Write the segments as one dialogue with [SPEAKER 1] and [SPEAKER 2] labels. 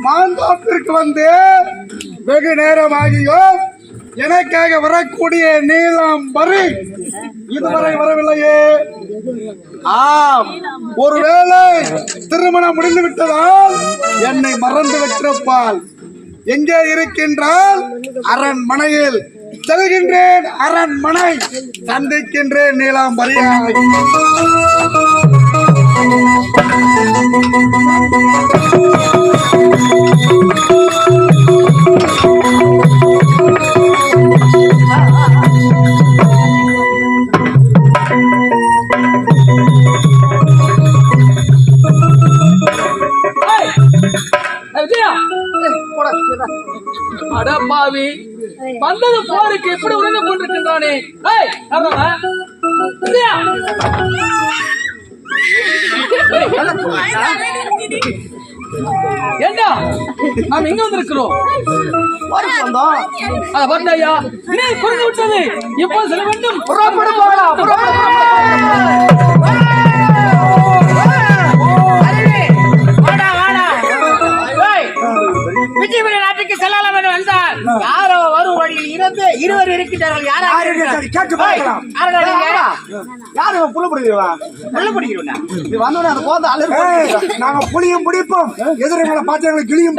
[SPEAKER 1] மாந்தோப்பிற்கு வந்து வெகு நேரமாகியோ எனக்காக வரக்கூடிய நீலாம்பரி இதுவரை வரவில்லையே. ஆம், ஒருவேளை திருமணம் முடிந்து விட்டதால் என்னை மறந்து விட்டிருப்பாள். எங்கே இருக்கின்றால்? அரண்மனையில். செல்கின்றேன், அரண்மனை சந்திக்கின்றேன் நீலாம்பரியை.
[SPEAKER 2] அடப்பாவி, வந்தது போருக்கு எப்படி உணர்ந்து கொண்டிருக்கின்றானே. ஏண்டா நாம் எங்க வந்திருக்கிறோம்? ஐயா, குறைந்து விட்டது. இப்போ செல்ல வேண்டும்.
[SPEAKER 3] விஜயபுரி நாட்டுக்கு செல்லலாம் என்று வந்தால் யாரோ வரும் வழியில் இருந்து இருவர் இருக்கின்றார்கள்.
[SPEAKER 1] நாங்க புளியும் பிடிப்போம், எதிர்களை பார்த்து கிளியும்.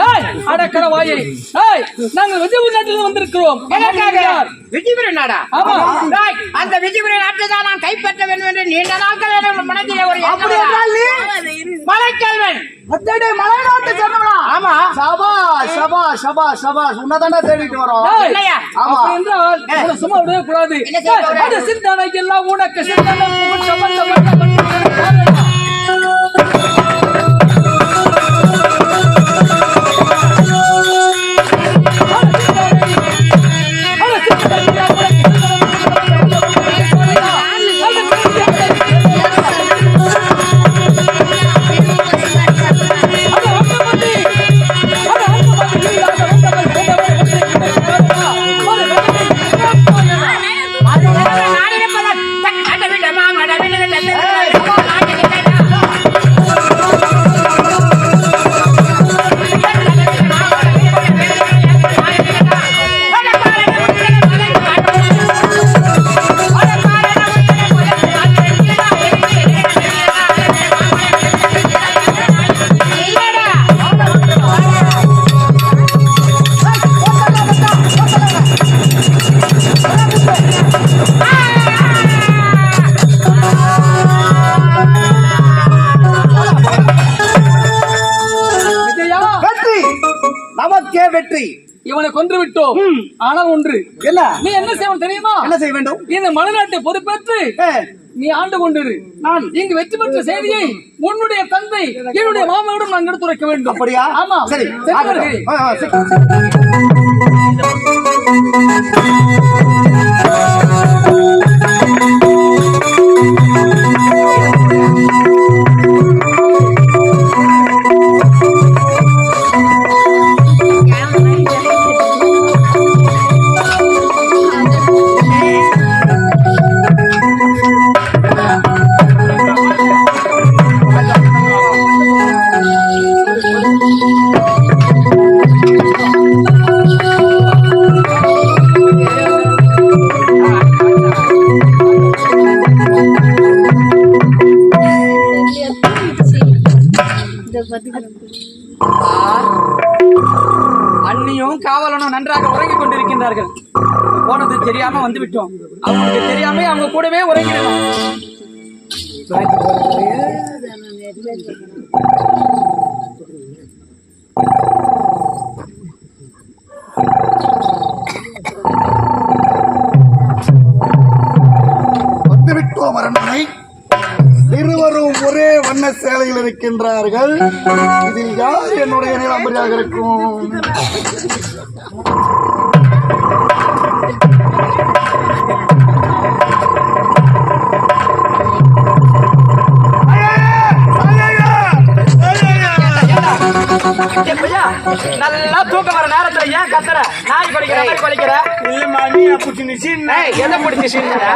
[SPEAKER 2] அடக்கட வாயை, நாங்கள் விஜயபுரி நாட்டில் வந்திருக்கிறோம்.
[SPEAKER 3] விஜயபுரி நாடா? அந்த விஜயபுரி நாட்டை தான் நான் கைப்பற்ற வேண்டும் என்று நீண்ட நாட்கள் மனதிலே ஒரு மலைக்கல்வன்
[SPEAKER 1] மலைநாட்டு சொன்னா.
[SPEAKER 3] ஆமா,
[SPEAKER 1] சபா சபா சபா சபா உன்னதான தேடிட்டு வரோம்.
[SPEAKER 2] சும்மா விடவே கூடாது. சிந்தனைக்கு எல்லாம் உனக்கு
[SPEAKER 1] வெற்றி.
[SPEAKER 2] இவனை கொன்று விட்டோம். ஆனால் ஒன்று,
[SPEAKER 1] என்ன?
[SPEAKER 2] நீ என்ன செய்ய தெரியுமா?
[SPEAKER 1] என்ன செய்ய வேண்டும்?
[SPEAKER 2] இந்த மலைநாட்டை பொறுப்பேற்று நீ ஆண்டு கொண்டிரு. நான் இங்கு வெற்றி பெற்ற செய்தியை உன்னுடைய தந்தை என்னுடைய மாமாவிடம் நான் எடுத்துரைக்க வேண்டும்.
[SPEAKER 1] அப்படியா?
[SPEAKER 2] ஆமா.
[SPEAKER 1] சரி.
[SPEAKER 2] அண்ணியும் காவலனும் நன்றாக உறங்கிக் கொண்டிருக்கின்றார்கள். போனது தெரியாம வந்து விட்டோம். அவங்களுக்கு தெரியாம அவங்க கூடவே உறங்கிடலாம்.
[SPEAKER 1] வந்து விட்டோம் அரண்மனை. இருவரும் ஒரே வண்ண சேலையில் இருக்கின்றார்கள். இதில் யார் என்னுடைய நீலாம்பரியாக இருக்கும்?
[SPEAKER 2] நல்லா தூக்கம் வர நேரத்துல ஏன் கத்துற? நாய் குலைக்கிற மாதிரி குலைக்கிற.
[SPEAKER 4] இல்லம்மா நீ அப்படி நிச்சயம்
[SPEAKER 2] எதை பிடிச்சி சீன்ல?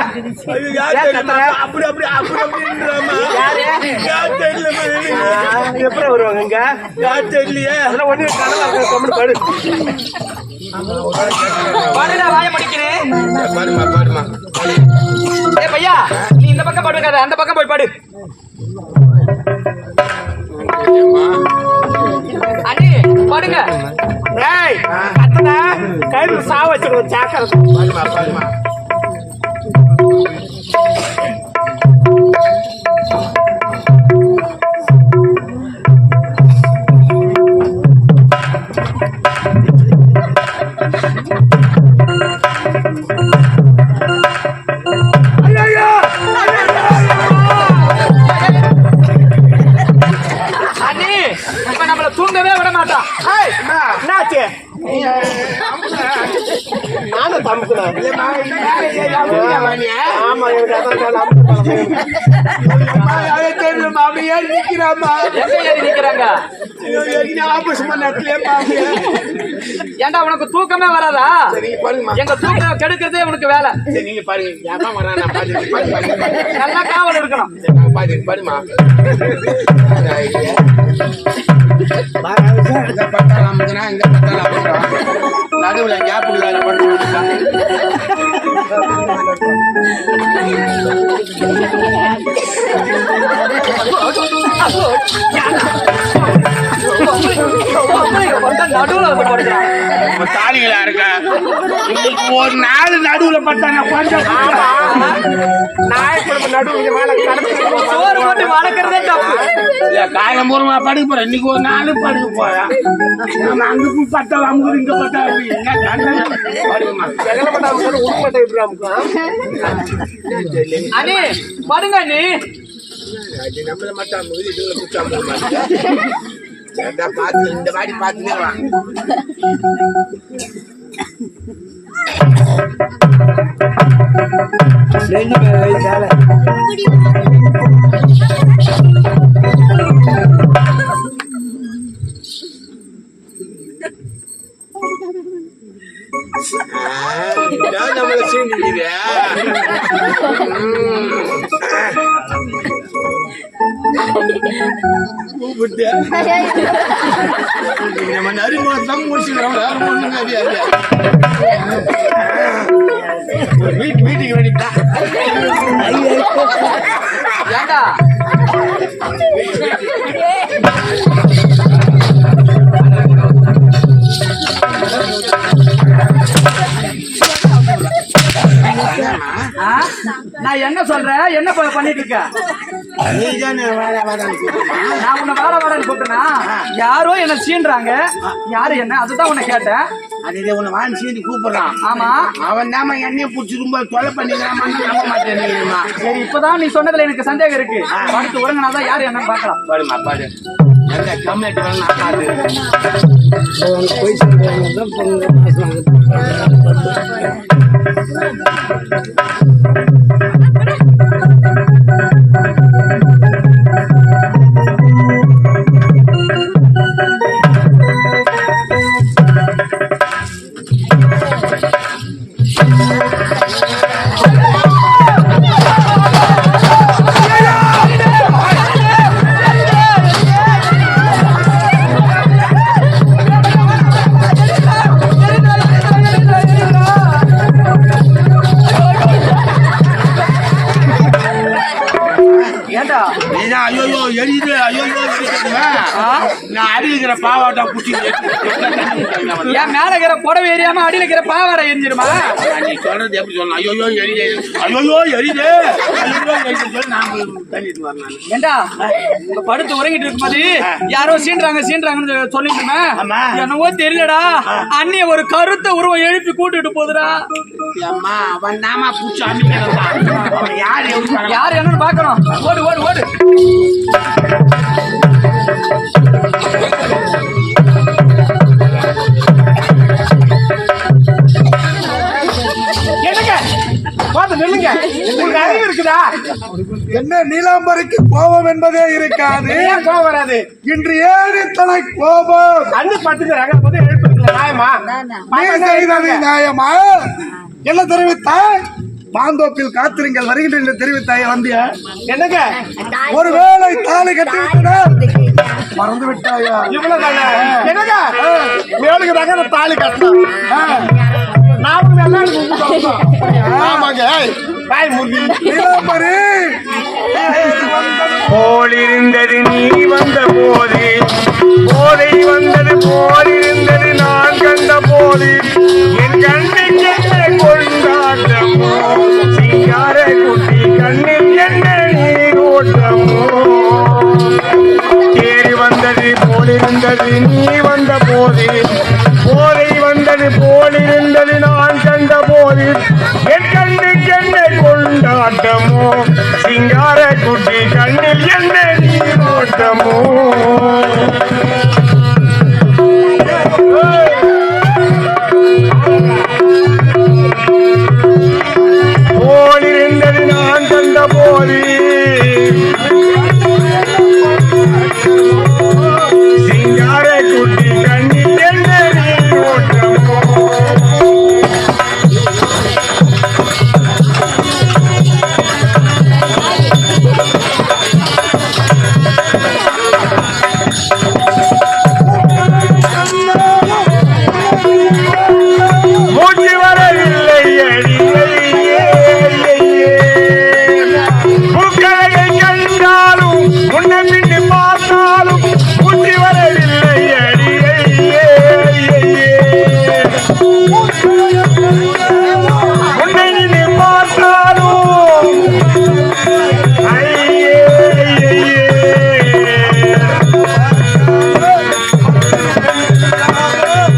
[SPEAKER 4] அப்படி அப்படின்றாமா
[SPEAKER 2] யாரு?
[SPEAKER 4] யார் தெரியலமா எப்படி வருவாங்க இங்க யார் தெரியலையே அதெல்லாம் ஒண்ணு கடலா இருக்க படு
[SPEAKER 2] பாடுடா வாய முடிக்கிறேன்.
[SPEAKER 4] பாடுமா
[SPEAKER 2] ஏ பையா, நீ இந்த பக்கம் படுக்காத, அந்த பக்கம் போய் படு. அண்ணி படுங்க.
[SPEAKER 4] ஏய் கத்தடா கையில சாவ வச்சிருக்க சாக்கற பாடுமா
[SPEAKER 2] அண்ணி இப்ப நம்மள தூங்கவே விட மாட்டான்.
[SPEAKER 4] என்னாச்சு நானும் தம்புக்கிறேன் ஆமா எனக்கு மாமியா நிக்கிறாமா
[SPEAKER 2] எங்க ஏறி நிக்கிறாங்க?
[SPEAKER 4] ஆபீஸ் பண்ணே
[SPEAKER 2] ஏண்டா உனக்கு தூக்கமே வராதா? எங்க தூக்கம் கெடுக்கிறதே உனக்கு வேலை.
[SPEAKER 4] நீங்க பாருங்க வரான்
[SPEAKER 2] நல்லா காவல் இருக்கணும்.
[SPEAKER 4] பாருமா நடுவுல கேப்புல
[SPEAKER 2] நடுவுல வந்து படுக்கிறான்.
[SPEAKER 4] தாலிகளா இருக்க ஒரு நாலு நடுவுல பட்டாங்க நாய் குடும்ப நடுவுல
[SPEAKER 2] சோறு போட்டு வளர்க்கறதே தப்பு.
[SPEAKER 4] காலம் பூர்வமா படுக்க போறேன் இன்னைக்கு ஒரு நாலு படுக்க போறேன் நம்ம அங்க பட்டா அமுக்கு இங்க பட்டா என்ன படுக்குமா
[SPEAKER 2] அண்ணி படுங்க அண்ணி.
[SPEAKER 4] நம்மள மட்டும் அமுக்கு இதுல குச்சாம பார்த்து இந்த மாதிரி பார்த்துனே நம்மள சீண்டிக்கிறியா கூப்பிட்டு நம்ம நறுமணம் முடிச்சுக்கிறோம் வீட்டுக்கு வேண்டிட்டா
[SPEAKER 2] ஏண்டா நான் என்ன சொல்றேன்? என்ன பண்ணிட்டு இருக்க? நான் உன்னை வாட வாடன்னு கூப்பிட்டேனா? யாரோ என்ன சீன்றாங்க. யாரு என்ன? அதுதான் உன்னை கேட்டேன்.
[SPEAKER 4] அதே உன்னை வான் சீண்டி கூப்பிடுறான்.
[SPEAKER 2] ஆமா
[SPEAKER 4] அவன் நாம எண்ணெயை பிடிச்சி ரொம்ப தொலை பண்ணிக்கிறான் நம்ப மாட்டேன்.
[SPEAKER 2] சரி இப்பதான் நீ சொன்னதுல எனக்கு சந்தேகம் இருக்கு. படுத்து உறங்கினாதான் யாரு என்னன்னு பாக்கலாம்.
[SPEAKER 4] பாருமா பாரு எந்த கம்மிட்டு ஆகாது போய் ஐயோ எரியுது ஐயோ நான் அடிக்கிற பாவாட்டா குச்சி
[SPEAKER 2] என் மேல இருக்கிற புடவை எரியாம அடியில இருக்கிற பாவாடை எரிஞ்சிருமா?
[SPEAKER 4] நீ சொல்றது எப்படி சொன்ன ஐயோ எரியுது ஐயோ எரியுது நாம தண்ணிட்டு வரணும்.
[SPEAKER 2] ஏண்டா படுத்து உறங்கிட்டு இருக்கும்போது யாரோ சீன்றாங்கன்னு சொல்லிட்டு என்னவோ தெரியலடா. அண்ணிய ஒரு கருத்த உருவம் எழுப்பி கூட்டிட்டு போகுதுடா.
[SPEAKER 4] அம்மா அவன் நாமா பூச்சி அமைக்கிறான்.
[SPEAKER 2] யாரு என்னன்னு பாக்கணும். ஓடு ஓடு ஓடு.
[SPEAKER 4] என்னங்க பார்த்து நில்லுங்க. உங்களுக்கு அறிவு இருக்குதா?
[SPEAKER 1] என்ன நீலாம்பரிக்கு கோபம் என்பதே இருக்காது.
[SPEAKER 4] ஏன் கோவம் வராது?
[SPEAKER 1] இன்று ஏன் இத்தனை கோபம்?
[SPEAKER 4] அண்ணி படுத்துக்கிறாங்க, போது எழுப்பிருக்கல நியாயமா?
[SPEAKER 1] நீ செய்தது நியாயமா? என்ன தெரிவித்தாய்? மாந்தோப்பில் காத்திருங்கள் வருகின்ற என்று தெரிவித்தாய். வந்திய
[SPEAKER 4] என்னங்க
[SPEAKER 1] ஒருவேளை தாலி கட்டிவிட்டால் மறந்து விட்டாயா?
[SPEAKER 4] இவ்வளவுதானே? என்னங்க மேலுக்கு தாங்க தாலி கட்டணும். நானும் ஆமாங்க. பாய் முடி
[SPEAKER 1] நீலாம்பரி
[SPEAKER 5] போலிருந்தது நீ வந்த போது, போதை வந்தது போலிருந்தது நான் கண்ட போது, என் கண்ணில் என்ன கொண்டாட்டமோ, சிங்கார குட்டி கண்ணில் என்ன நீரோட்டமோ. தேறி வந்தது போலிருந்தது நீ வந்த போது, போதை வந்தது போலிருந்தது நான் கண்ட போது, என் கண்ணுக்கு என்ன கொண்டாட்டமோ, சிங்கார குட்டி கண்ணில் என்ன நீரோட்டமோ. போலிருந்தது நான் கண்ட போது, சிங்கார குட்டி கண்ணில் என்ன நீரோட்டமோ. மூச்சு வரவில்லை அடியே, பூக்களையை கண்டாலும் முன்ன பின்னு பார்த்தாலும் மூச்சு வரவில்லை அடியே, முன்னை நின்று பார்த்தாலும் ஐயே.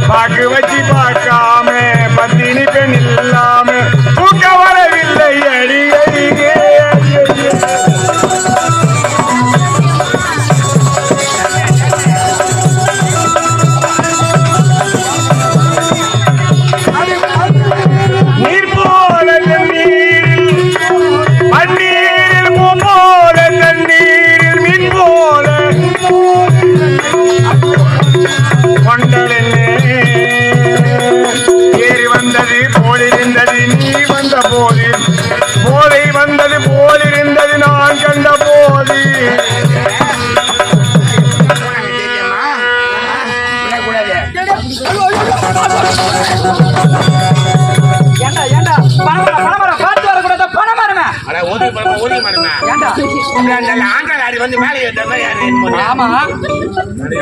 [SPEAKER 5] பாக்கு வச்சு பார்க்காம பத்தினி பெண் இல்லாம தூக்க வரவில்லை அடியே. நீர் போல தண்ணீரில் பன்னீரில் போல தண்ணீரில் மீன் போல கொண்டலென்னே. ஏறி வந்தது போலிருந்தது நீ வந்த போது, போதை வந்தது போலிருந்தது நான் கண்ட போது.
[SPEAKER 2] ஏண்டா ஏண்டா பணமரம் பார்த்து வரக்கூடாத பணமரமே. ஏண்டா
[SPEAKER 4] ஆண்டாடி வந்து மேலே ஏற்ற மாதிரி யாரு
[SPEAKER 2] ஆமா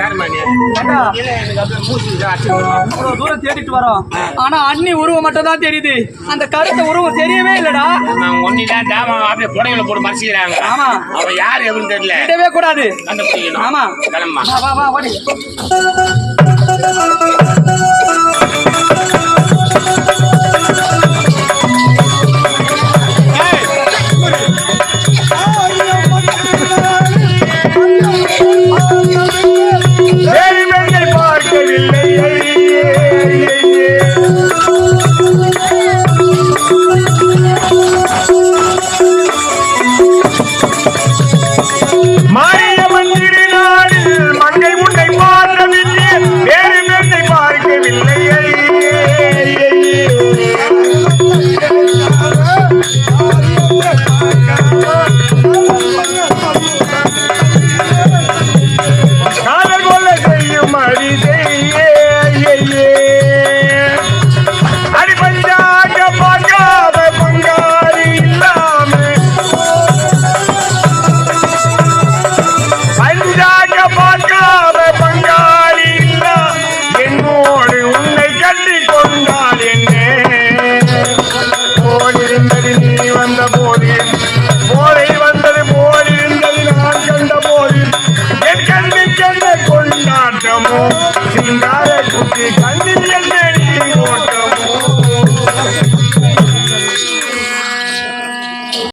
[SPEAKER 4] யாருமா நீ?
[SPEAKER 2] ஏண்டா
[SPEAKER 4] எனக்கு அப்படியே மூச்சு
[SPEAKER 2] இவ்வளவு தூரம் தேடிட்டு வரோம், ஆனா அண்ணி உருவம் மட்டும் தான் தெரியுது, அந்த கருத்த உருவம் தெரியவே இல்லடா.
[SPEAKER 4] ஒன்னிதான் டாமா அப்படியே புடவையில போட்டு மறைச்சிக்கிறாங்க.
[SPEAKER 2] ஆமா
[SPEAKER 4] அவன் யாரு எப்படின்னு தெரியல.
[SPEAKER 2] விடவே கூடாது.
[SPEAKER 4] கண்டுபிடிக்கணும்.
[SPEAKER 2] ஆமா
[SPEAKER 4] கிளம்பா.
[SPEAKER 2] வா வா வா ஓடி.